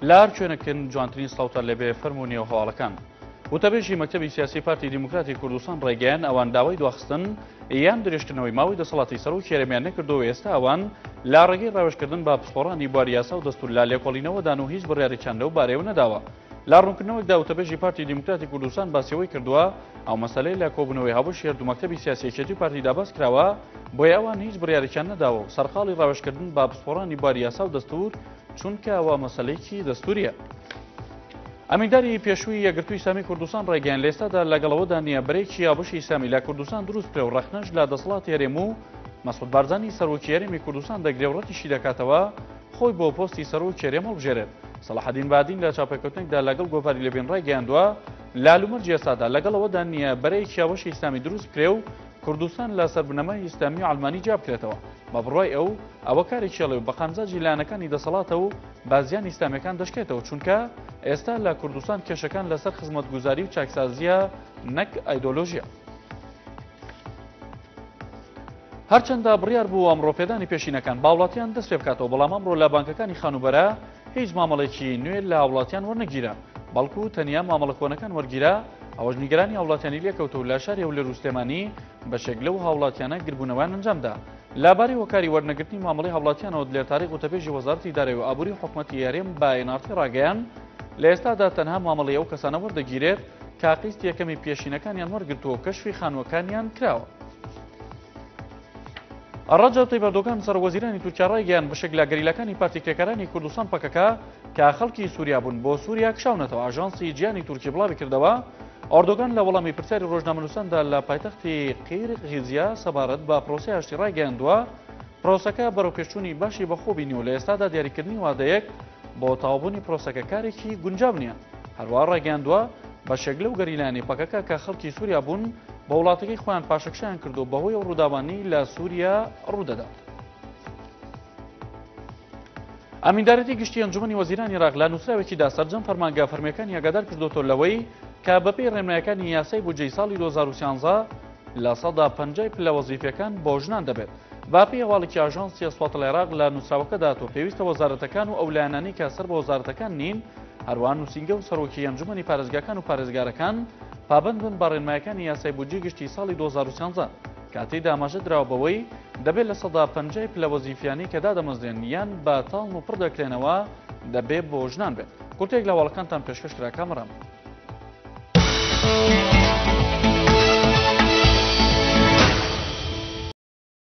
لە هەر کوێنەکن جوانترین سەوتە لەبێ فەرمونیەوە هەواڵەکان. وتەبێژی مەکتەبی سیاسی پارتی دیموکراتی کوردستان ڕێگەیان ئەوان داوای دواخستن یان درێژکردنەوەی ماوەی دەسەڵاتی سەرۆک هێرەمیان نەکردەوە ئێستا ئەوان لا ڕێگەی ڕاوێژکردن بە پسپۆڕانی بواری یاسا و دەستور لا لێکۆڵینەوەدان و هیچ بڕیارێکیان لەو بارەیەوە نەداوە. لا ڕوونکردنەوەکدا وتەبێژی پارتی دیموکراتی کوردستان باسیەوەی کردووە ئەو مەسەلەی لە کۆبوونەوەی هەبووشی هەردوو مەکتەبی سیاسیەکێتی پارتی دابەست کراوە بۆیە ئەوان هیچ بڕیارێکیان نەداوە و سەرقاڵی ڕاوێژکردن بە پسپۆڕانی بواری یاسا و دەستور چونکە ئەوە مەسەلەیەکی دەستوریە. ئەمینداری پێشووی یەکگرتووی ئیسلامی کوردستان ڕێگەیان لە ئێستادا لەگەڵەوەدا نییە بەرێکی یابووشی ئیسلامی لە کوردستان دروست کرێ و ڕەخنەش لە دەسەڵاتی هەرێم و مەسعود بارزانی سەرۆکی هەرێمی کوردستان دەگرێوڕەتیشی دەکاتەوە خۆی بۆ پۆستی سەرۆکی هەرێم هەڵبژێرێت. سەلاحەدین بادین لە چاپەکەوتنێکدا لەگەڵ گۆڤاری لەبێنڕای گەیاندووە لالومەرجی ئێستادا لەگەڵەوەدا نییە بەرەیەکی یابووشی ئیسلامی دروست کرێ و کوردستان لە سەربنەمای ئیسلامی و ئەڵمانی جا بکرێتەوە. بە بڕوای ئەوە کارێکی هەڵێ و بە قەمزاجی لایەنەکانی دەسەڵاتە و بازیان ئیسلامیەکان دەشکێتەوە چونکە ئێستا لە کوردستان کێشەکان لەسەر خزمەتگوزاری و چاکسازیە نەک ئایدۆلۆژیە. هەرچەندە بڕیار بوو ئەمڕۆپێدانی پێشینەکان با وڵاتیان دەست پێ بکاتەوە بەڵام ئەمڕۆ لە بانکەکانی خانوبەرە هیچ مامەڵێکی نوێ لە وڵاتیان وەرنەگیرە بەڵکو تەنیا مامەڵە کۆنەکان وەرگیرە. ئەوەش نیگەرانی هاوڵاتیانی لێکەوتەوە لە شاری هەولێر و سلێمانی بەشێک لەو هاوڵاتیانە گربوونەوەیان ئەنجامدا. لەبارەی هۆکاری وەرنەگرتنی مامەڵەی هاوڵاتیانەوە دلێرتاریق وتەبێژی وەزارەتی دارایی و ئابووری حکوومەتی هەرێم بە ئێنارتی ڕاگەیان لە ئێستادا تەنها مامەڵەی ئەو کەسانە وەردەگیرێت کە قیستی یەکەمی پێشینەکانیان وەرگرتووە و کەشفی خانووەکانیان کراوە. ڕەجەب تەیب ئەردۆغان سەرۆکوەزیرانی تورکیا ڕایگەیاند بەشێک لە گەریلەکانی پارتی کرێکارانی کوردستان پەکەکە کە خەڵکی سووریا بوون بۆ سووریا کشاونەتەوە. ئاژانسی جیهانی تورکی بڵاوی کردەوە ئەردۆغان لە وەڵامی پرسیاری ڕۆژنامەنووساندا لە پایتەختی قیرغیزیا سەبارەت بە پرۆسەی ئاشتی ڕایگەیاندووە پرۆسەکە بەڕێوەپێچوونی باشی بەخۆ بینی و لە ئێستادا دیاریکردنی وادەیەک بۆ تەواوبوونی پرۆسەکە کارێکی گونجاو نییە. هەروەها ڕایگەیاندووە بەشێک لەو گەریلانی پەکەکە کە خەڵکی سووریا بوون بە وڵاتەکەی خۆیان پاشەکشیان کردو بەهۆی ئەو ڕووداوانی لە سووریا ڕوودەدات. ئەمیندارەتی گشتی ئەنجومەنی وەزیرانی عێراق لە نووسراوێکیدا سەرجەم فەرمانگە فەرمیەکانی ئاگادار کردوتەوە لەوەی کە بەپێی ڕێنماییەکانی یاسای بودجەی ساڵی 2013 لە سەدا 50 پلە وەزیفەکان بۆ ژنان دەبێت. باپی هەواڵێکی ئاژانسی ئەسواتە لە عێراق لە نووسراوەکەدا تۆ پێویستە وەزارەتەکان و ئەو لایەنانی کە سەر بە وەزارەتەکان نین هەروەها نووسینگە و سەرۆکی ئەنجومەنی پارێزگاکان و پارێزگارەکان پابەند بن بە ڕێنماییەکانی یاسای بودجەی گشتی ساڵی 2013 کاتەی داماژە دراوە بەوەی دەبێت لە سەدا 50 پلە وەزیفیانی کە دادەمەزرێن یان بە تاڵ و پڕ دەکرێنەوە دەبێت بۆ ژنان بێت. کورتێک لە هەواڵەکانتان پێشکەش کرا کامەران.